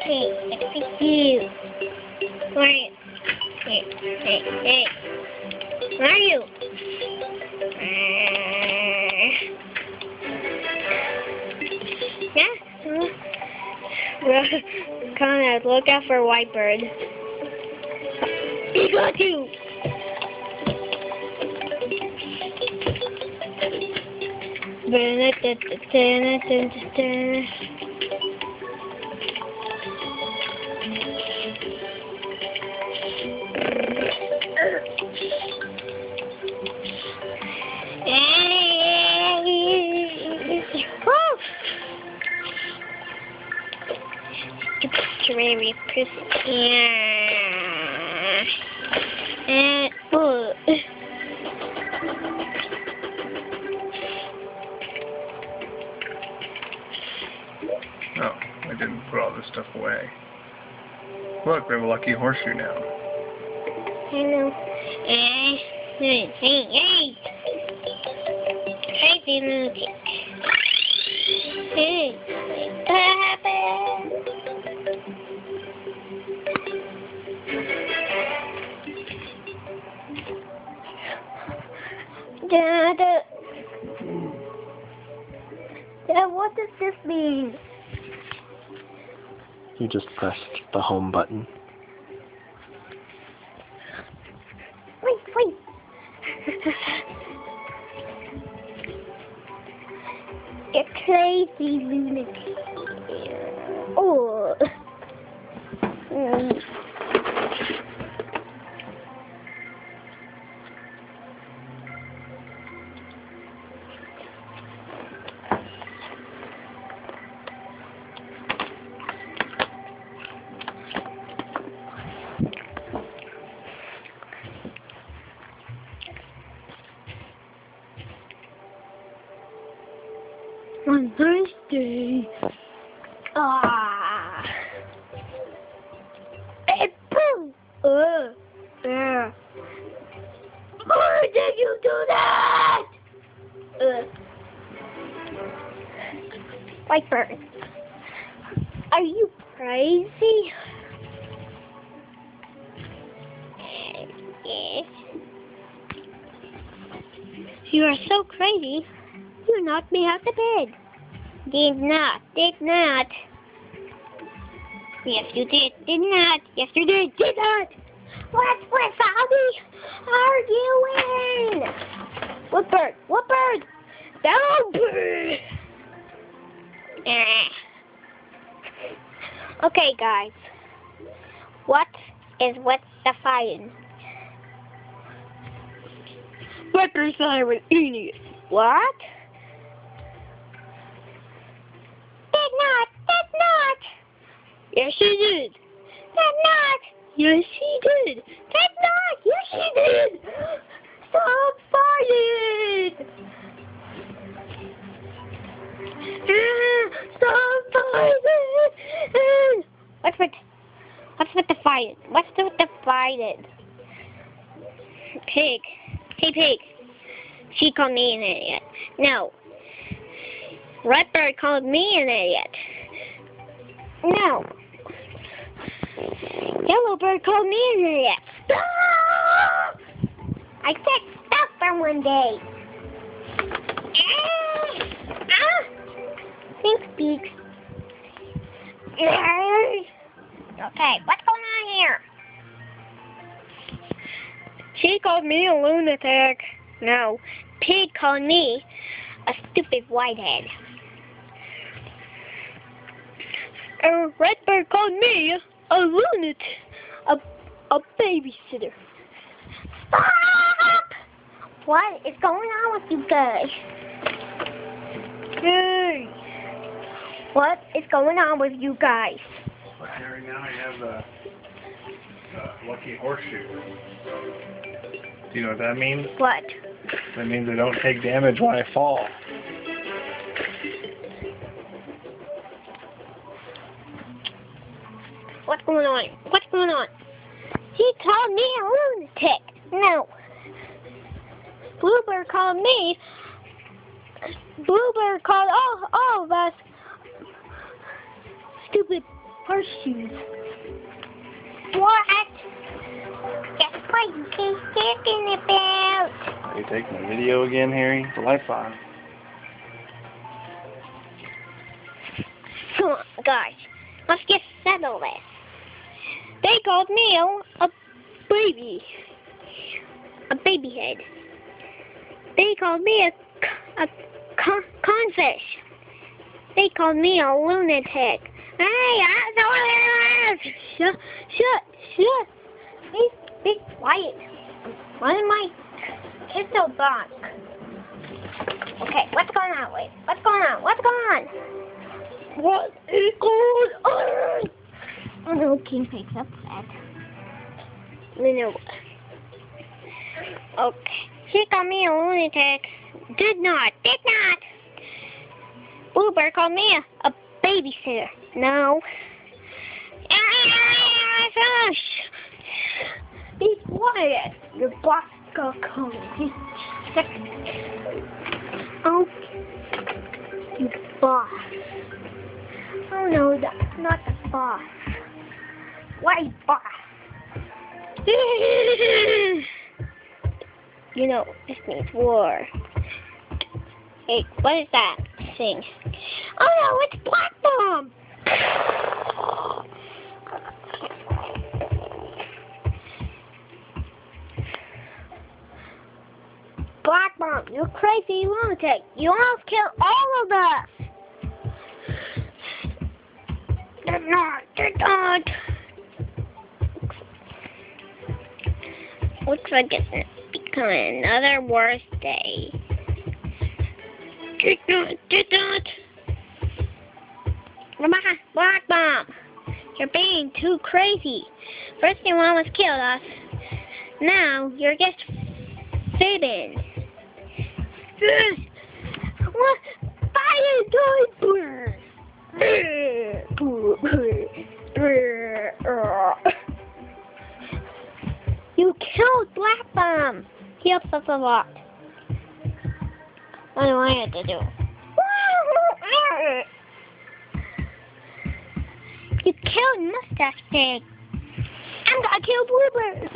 Hey, I pick you. Where are you? Hey. Where are you? Yeah? Conrad, look out for Whitebird. He got you! Terraria Oh, I didn't put all this stuff away. Look, we have a lucky horseshoe now. I know. Hey. Crazy lunatic. Hey. What happened? Dad, what does this mean? You just pressed the home button. Wait. A crazy lunatic. Oh. On Thursday. Hey, boom! Yeah. Why did you do that? Whitebird, are you crazy? Yes. You are so crazy. You knocked me out of bed. Did not. Yes, you did. Did not. Yes, you did. Did not. What's with arguing? What bird? Down bird. Okay, guys. What is with the fighting? Whitebird said I was an idiot. What? Did not. Yes, she did. Did not. Yes, she did. Did not. Yes, she did. Stop fighting. Stop fighting. What's with the fighting? What's with the fighting? Pig. Hey, Pig. She called me an idiot. No. Redbird called me an idiot. No. Yellowbird called me an idiot. Stop! I said stop for one day. Thanks, Beaks. Okay, what's going on here? She called me a lunatic. No, Pig called me a stupid whitehead. Redbird called me a lunatic, a babysitter. Stop! What is going on with you guys? Hey! What is going on with you guys? Well, Harry, now I have a lucky horseshoe. Do you know what that means? What? That means I don't take damage when I fall. What's going on? What's going on? He called me a lunatic. No. Bluebird called all of us stupid horseshoes. What? That's what you keep talking about. Are you taking a video again, Harry? The light's on. Come on, guys. Let's get settled this. They called me a baby. A baby head. They called me a confish. They called me a lunatic. Hey, I don't Shut. Be quiet. Why am I so dark? Okay, what's going on? Wait, what's going on? What is going on? Oh no, King picks up that. You know what? Okay, she called me a lunatic. Did not. Bluebird called me a babysitter. No. Be quiet. Your boss will come. He's sick. Oh, you boss. Oh no, that's not the boss. Why boss? You know, this means war. Hey, what is that thing? Oh no, it's Black Bomb! Black Bomb, you crazy lunatic! You almost killed all of us! Did not. Looks like it's becoming another worse day. Did not. Black Bomb, you're being too crazy. First you almost killed us. Now you're just fibbing. What? Fire going. You killed Black Bomb. He helps us a lot. What do I have to do? You killed Mustache Pig. I'm gonna kill Bluebird.